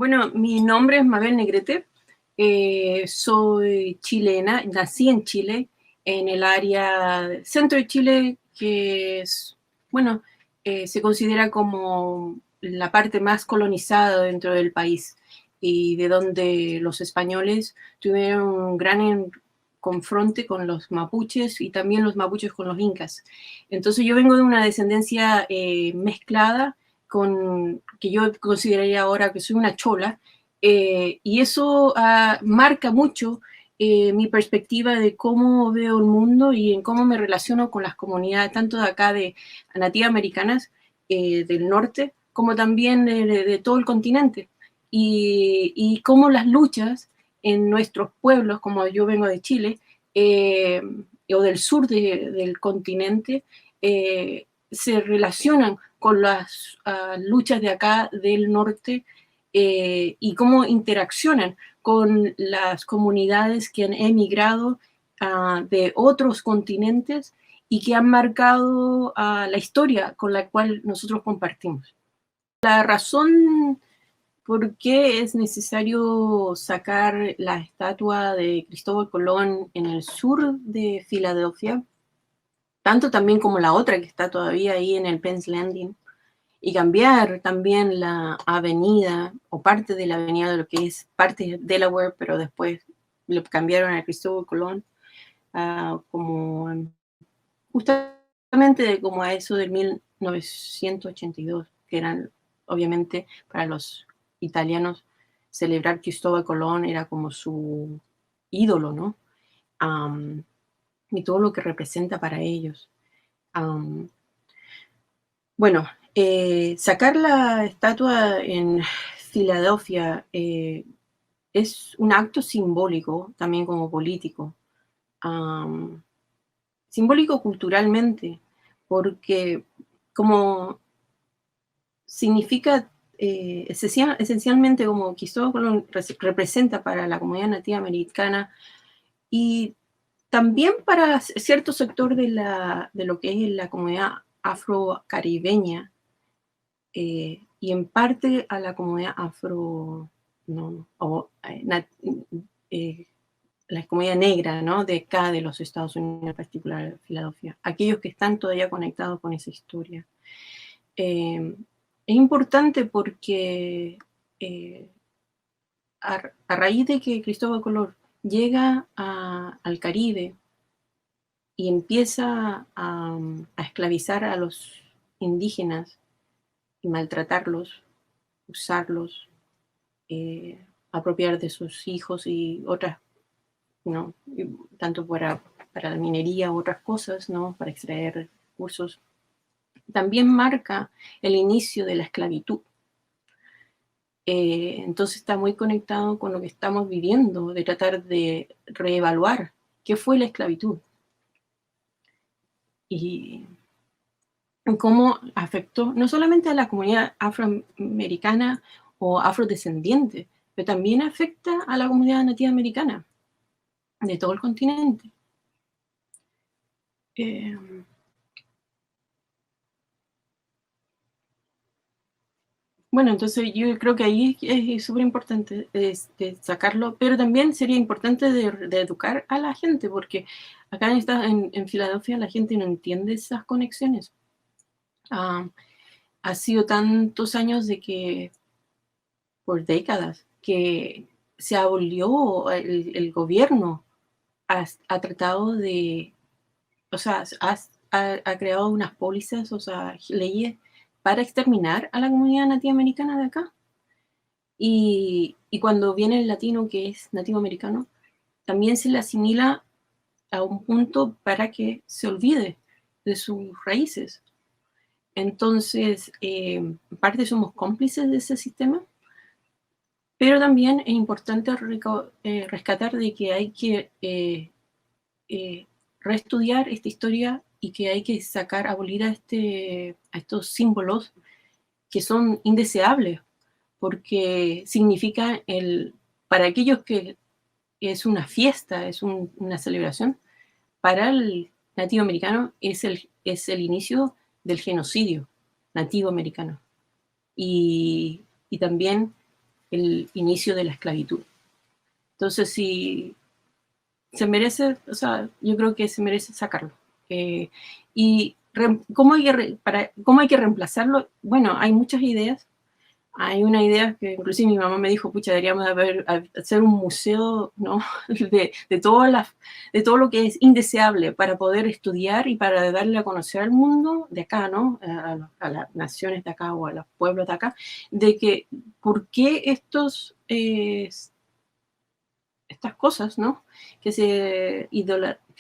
Bueno, mi nombre es Mabel Negrete, soy chilena, nací en Chile, en el área centro de Chile, que es, bueno, se considera como la parte más colonizada dentro del país y de donde los españoles tuvieron un gran confronte con los mapuches y también los mapuches con los incas. Entonces yo vengo de una descendencia mezclada que yo consideraría ahora que soy una chola, y eso marca mucho mi perspectiva de cómo veo el mundo y en cómo me relaciono con las comunidades, tanto de acá de nativas americanas del norte, como también de todo el continente. Y cómo las luchas en nuestros pueblos, como yo vengo de Chile, o del sur del continente, se relacionan con las luchas de acá del norte, y cómo interaccionan con las comunidades que han emigrado de otros continentes y que han marcado la historia con la cual nosotros compartimos. La razón por qué es necesario sacar la estatua de Cristóbal Colón en el sur de Filadelfia, tanto también como la otra que está todavía ahí en el Penn's Landing, y cambiar también la avenida o parte de la avenida de lo que es parte de Delaware, pero después lo cambiaron a Cristóbal Colón, como justamente como a eso del 1982, que eran obviamente para los italianos celebrar Cristóbal Colón era como su ídolo, ¿no? Y todo lo que representa para ellos. Bueno, sacar la estatua en Filadelfia es un acto simbólico, también como político, um, simbólico culturalmente, porque como significa esencialmente como Cristóbal Colón representa para la comunidad nativa americana y también para cierto sector de lo que es la comunidad afro-caribeña, y en parte a la comunidad afro, no, o, la comunidad negra, ¿no? De acá, de los Estados Unidos, en particular de Filadelfia, aquellos que están todavía conectados con esa historia. Es importante porque eh, a raíz de que Cristóbal Colón llega al Caribe y empieza a esclavizar a los indígenas y maltratarlos, usarlos, apropiar de sus hijos y otras, ¿no? Tanto para la minería u otras cosas, ¿no? Para extraer recursos. También marca el inicio de la esclavitud. Entonces está muy conectado con lo que estamos viviendo, de tratar de reevaluar qué fue la esclavitud y cómo afectó no solamente a la comunidad afroamericana o afrodescendiente, pero también afecta a la comunidad nativa americana de todo el continente. Eh, bueno, entonces yo creo que ahí es súper importante sacarlo, pero también sería importante de educar a la gente, porque acá en Filadelfia la gente no entiende esas conexiones. Ha sido tantos años de que, por décadas, que se abolió el gobierno, ha tratado de, o sea, ha creado unas pólizas, o sea, leyes para exterminar a la comunidad nativa americana de acá. Y cuando viene el latino que es nativo americano, también se le asimila a un punto para que se olvide de sus raíces. Entonces, en parte somos cómplices de ese sistema, pero también es importante rescatar de que hay que reestudiar esta historia y que hay que abolir a estos símbolos que son indeseables, porque significa para aquellos que es una fiesta, es una celebración, para el nativo americano es el inicio del genocidio nativo americano. Y también el inicio de la esclavitud. Entonces, si se merece, o sea, yo creo que se merece sacarlo. Y ¿cómo hay que reemplazarlo? Bueno, hay muchas ideas. Hay una idea que inclusive mi mamá me dijo, pucha, deberíamos hacer un museo, ¿no? de todo lo que es indeseable para poder estudiar y para darle a conocer al mundo de acá, ¿no? A las naciones de acá o a los pueblos de acá, de que por qué estas cosas, ¿no? Que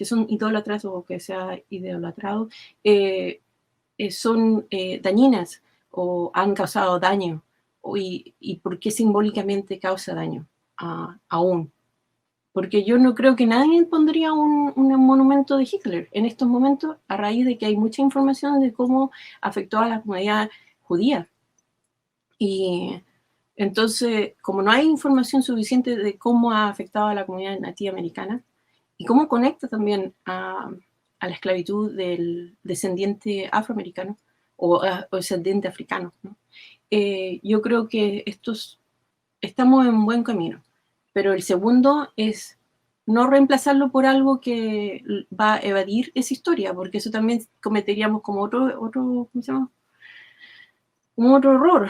son idólatras o que se ha idolatrado, son dañinas o han causado daño y por qué simbólicamente causa daño aún. Porque yo no creo que nadie pondría un monumento de Hitler en estos momentos a raíz de que hay mucha información de cómo afectó a la comunidad judía. Y entonces, como no hay información suficiente de cómo ha afectado a la comunidad nativa americana y cómo conecta también a la esclavitud del descendiente afroamericano o descendiente africano, ¿no? Yo creo que estamos en buen camino, pero el segundo es no reemplazarlo por algo que va a evadir esa historia, porque eso también cometeríamos como ¿cómo se llama? Como otro error.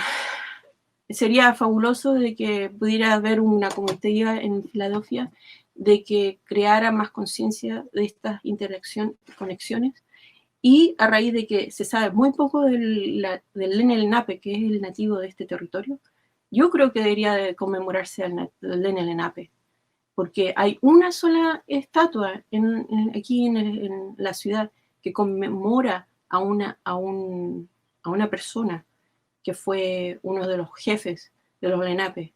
Sería fabuloso de que pudiera haber una comitiva en Filadelfia de que creara más conciencia de estas conexiones, y a raíz de que se sabe muy poco del Lenni Lenape, que es el nativo de este territorio, yo creo que debería de conmemorarse al Lenni Lenape, porque hay una sola estatua aquí en la ciudad que conmemora a una persona que fue uno de los jefes de los Lenape,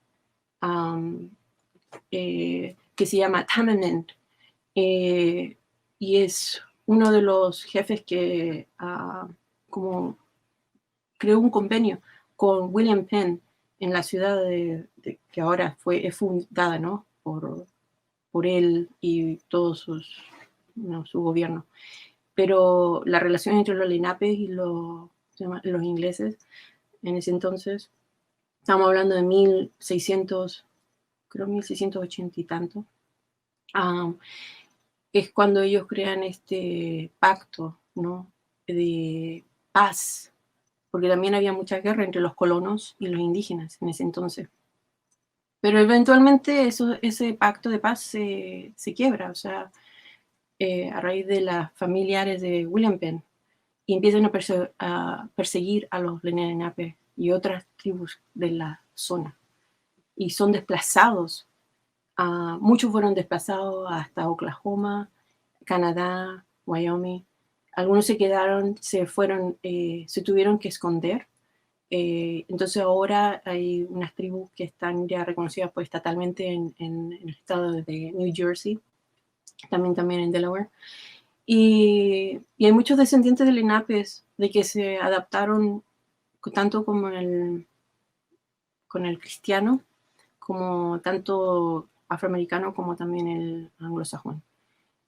que se llama Tamamen, y es uno de los jefes que como creó un convenio con William Penn en la ciudad que ahora es fundada, ¿no? por él y todo su gobierno. Pero la relación entre los Lenapes y los ingleses en ese entonces, estamos hablando de 1600, creo 1680 y tanto, es cuando ellos crean este pacto, ¿no? De paz, porque también había mucha guerra entre los colonos y los indígenas en ese entonces. Pero eventualmente ese pacto de paz se quiebra, o sea, a raíz de las familiares de William Penn, y empiezan a perseguir a los Lenape y otras tribus de la zona, y son desplazados. Muchos fueron desplazados hasta Oklahoma, Canadá, Wyoming. Algunos se quedaron, se tuvieron que esconder. Entonces ahora hay unas tribus que están ya reconocidas pues, estatalmente en el estado de New Jersey, también en Delaware. Y hay muchos descendientes de Lenapes de que se adaptaron tanto como con el cristiano, como tanto afroamericano como también el anglosajón.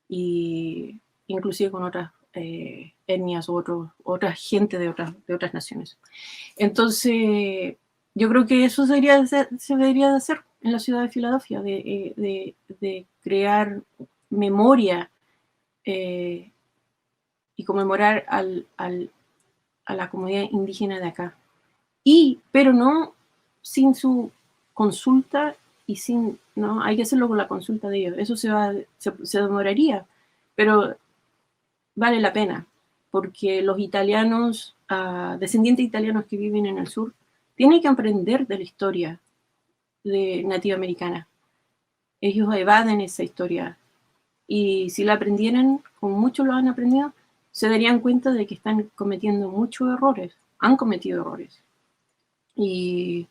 Y inclusive con otras etnias o otra gente de otras naciones. Entonces, yo creo que eso se debería de hacer en la ciudad de Filadelfia, de crear memoria y conmemorar a la comunidad indígena de acá. Pero no sin su consulta y no, hay que hacerlo con la consulta de ellos. Eso se demoraría, pero vale la pena, porque los italianos, descendientes italianos que viven en el sur, tienen que aprender de la historia nativa americana. Ellos evaden esa historia, y si la aprendieran, como muchos lo han aprendido, se darían cuenta de que están cometiendo muchos errores, han cometido errores. Y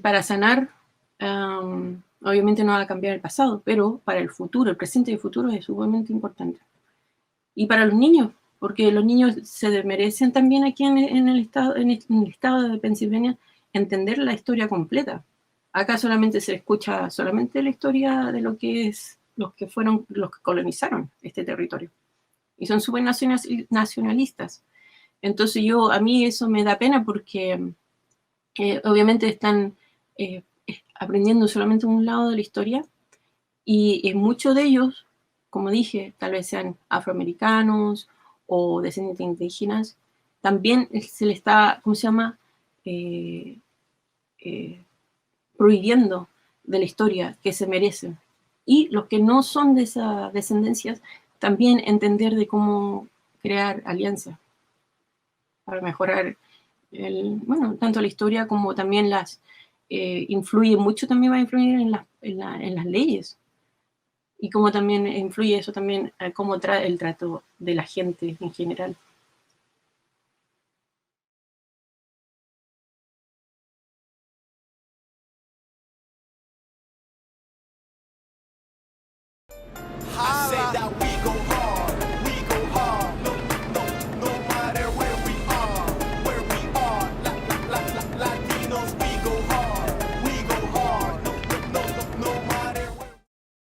para sanar, obviamente no va a cambiar el pasado, pero para el futuro, el presente y el futuro es sumamente importante. Y para los niños, porque los niños se merecen también aquí en el estado de Pensilvania entender la historia completa. Acá solamente se escucha solamente la historia de lo que es los que colonizaron este territorio. Y son súper nacionalistas. Entonces a mí eso me da pena porque obviamente están aprendiendo solamente un lado de la historia, y muchos de ellos, como dije, tal vez sean afroamericanos o descendientes indígenas, también se le está, ¿cómo se llama?, eh, eh, prohibiendo de la historia que se merecen. Y los que no son de esa descendencia, también entender de cómo crear alianzas para mejorar bueno, tanto la historia como también influye mucho, también va a influir en las leyes, y cómo también influye eso también cómo el trato de la gente en general.